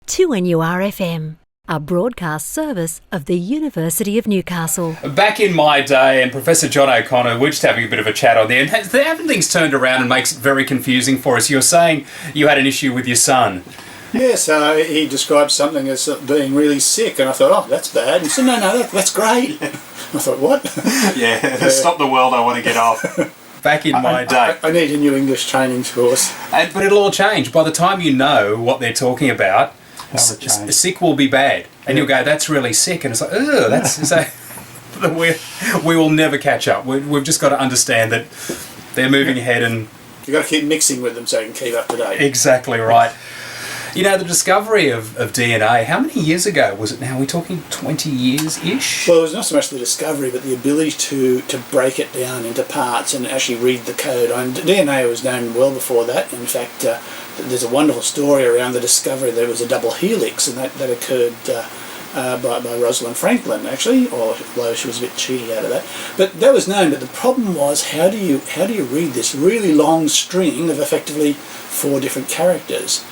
2NURFM, a broadcast service of the University of Newcastle. Back in my day, and Professor John O'Connor, we're just having a bit of a chat on there, and haven't things turned around and makes it very confusing for us? You're saying you had an issue with your son. Yes, he described something as being really sick, and I thought, oh, that's bad. And he said, no, that's great. I thought, what? Stop the world, I want to get off. Back in my day. I need a new English training course. But it'll all change. By the time you know what they're talking about, sick will be bad. And you'll go, that's really sick. And it's like, ugh, that's... so, we will never catch up. We've just got to understand that they're moving ahead and... You've got to keep mixing with them so you can keep up to date. Exactly right. You know, the discovery of DNA, how many years ago was it now? Are we talking 20 years-ish? Well, it was not so much the discovery, but the ability to break it down into parts and actually read the code. DNA was known well before that. In fact, there's a wonderful story around the discovery. There was a double helix, and that occurred by Rosalind Franklin, actually, although she was a bit cheated out of that. But that was known, but the problem was how do you read this really long string of effectively 4 different characters?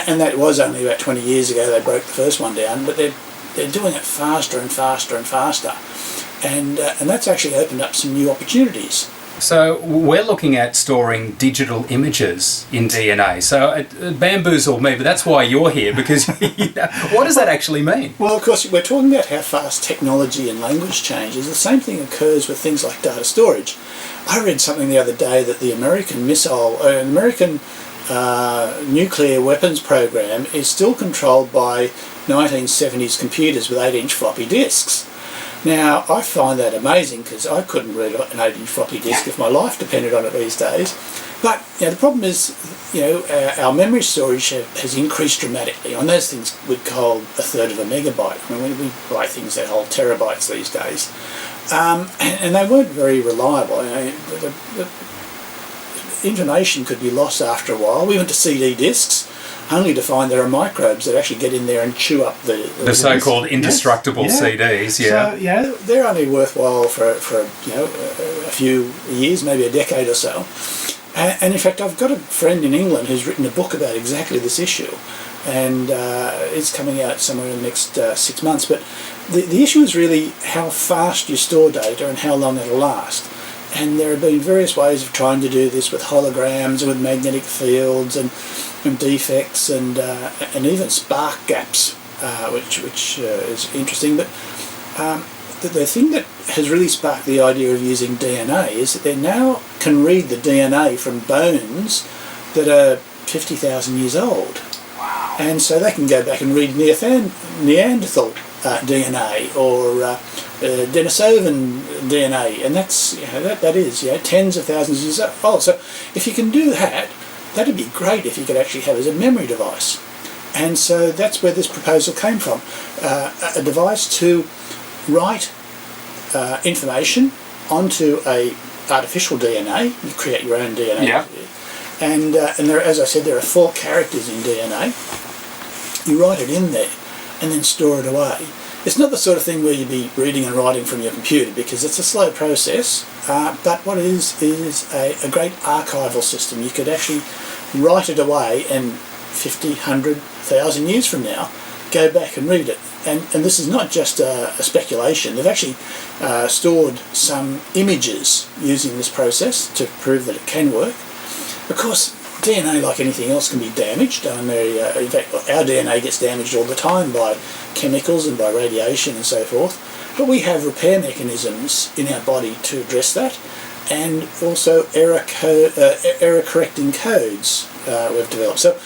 And that was only about 20 years ago they broke the first one down, but they're doing it faster and faster and faster. And that's actually opened up some new opportunities. So we're looking at storing digital images in DNA. So it bamboozled me, but that's why you're here, because what does that actually mean? Well, of course, we're talking about how fast technology and language changes. The same thing occurs with things like data storage. I read something the other day that the American nuclear weapons program is still controlled by 1970s computers with 8-inch floppy disks. Now, I find that amazing because I couldn't read an 8-inch floppy disk if my life depended on it these days. But the problem is, our memory storage has increased dramatically. On those things we call 1/3 of a megabyte. I mean, we write things that hold terabytes these days. And they weren't very reliable. The information could be lost after a while. We went to CD disks, only to find there are microbes that actually get in there and chew up the so-called indestructible CDs. Yeah. So they're only worthwhile for a few years, maybe a decade or so. And in fact, I've got a friend in England who's written a book about exactly this issue, and it's coming out somewhere in the next 6 months. But the issue is really how fast you store data and how long it'll last. And there have been various ways of trying to do this with holograms and with magnetic fields and defects and even spark gaps, which is interesting. But the thing that has really sparked the idea of using DNA is that they now can read the DNA from bones that are 50,000 years old. Wow. And so they can go back and read Neanderthal DNA or Denisovan DNA, and that's that is tens of thousands of years old. So if you can do that, that'd be great if you could actually have as a memory device. And so that's where this proposal came from, a device to write information onto a artificial DNA. You create your own DNA. Yeah. And there, as I said, there are 4 characters in DNA. You write it in there and then store it away. It's not the sort of thing where you'd be reading and writing from your computer because it's a slow process, but what it is a great archival system. You could actually write it away and 50, 100, 1,000 years from now, go back and read it. And this is not just a speculation. They've actually stored some images using this process to prove that it can work. Of course, DNA, like anything else, can be damaged. In fact, our DNA gets damaged all the time by chemicals and by radiation and so forth. But we have repair mechanisms in our body to address that, and also error-correcting codes we've developed. So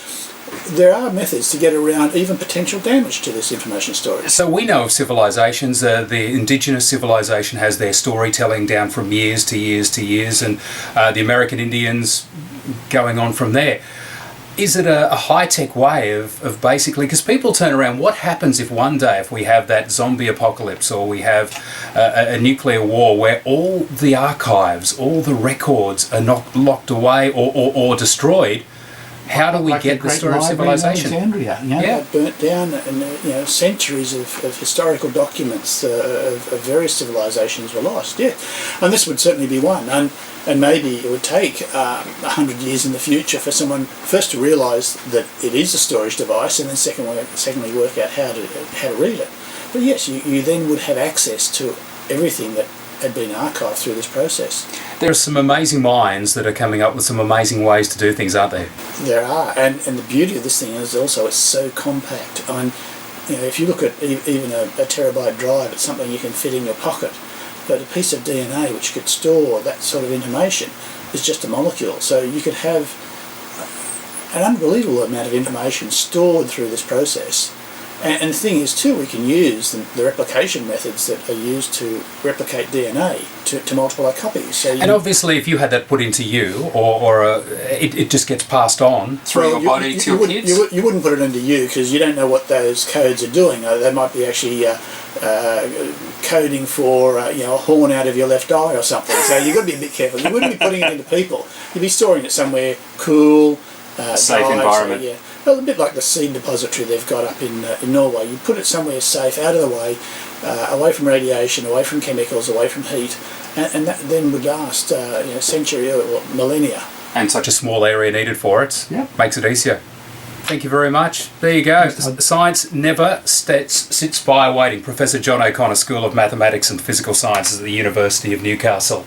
there are methods to get around even potential damage to this information storage. So we know of civilizations, the indigenous civilization has their storytelling down from years to years to years, and the American Indians going on from there. Is it a high-tech way of basically, because people turn around, what happens if one day, if we have that zombie apocalypse or we have a nuclear war where all the archives, all the records are not locked away or destroyed, How do we Like get the great story of library in civilization? Alexandria, you know? Yeah. Burnt down, and centuries of historical documents of various civilizations were lost. Yeah, and this would certainly be one. And maybe it would take 100 years in the future for someone first to realise that it is a storage device, and then secondly work out how to read it. But yes, you then would have access to everything that had been archived through this process. There are some amazing minds that are coming up with some amazing ways to do things, aren't there? There are, and the beauty of this thing is also it's so compact. I mean, if you look at even a terabyte drive, it's something you can fit in your pocket. But a piece of DNA which could store that sort of information is just a molecule. So you could have an unbelievable amount of information stored through this process. And the thing is too, we can use the replication methods that are used to replicate DNA to multiply copies. So And obviously if you had that put into you, or it just gets passed on. Through your body to your kids? You wouldn't put it into you because you don't know what those codes are doing. They might be actually coding for a horn out of your left eye or something. So you've got to be a bit careful. You wouldn't be putting it into people. You'd be storing it somewhere cool, safe dry, environment. So, yeah. Well, a bit like the seed depository they've got up in Norway. You put it somewhere safe, out of the way, away from radiation, away from chemicals, away from heat, and that then would last a century or millennia. And such a small area needed for it makes it easier. Thank you very much. There you go. Science never sits by waiting. Professor John O'Connor, School of Mathematics and Physical Sciences at the University of Newcastle.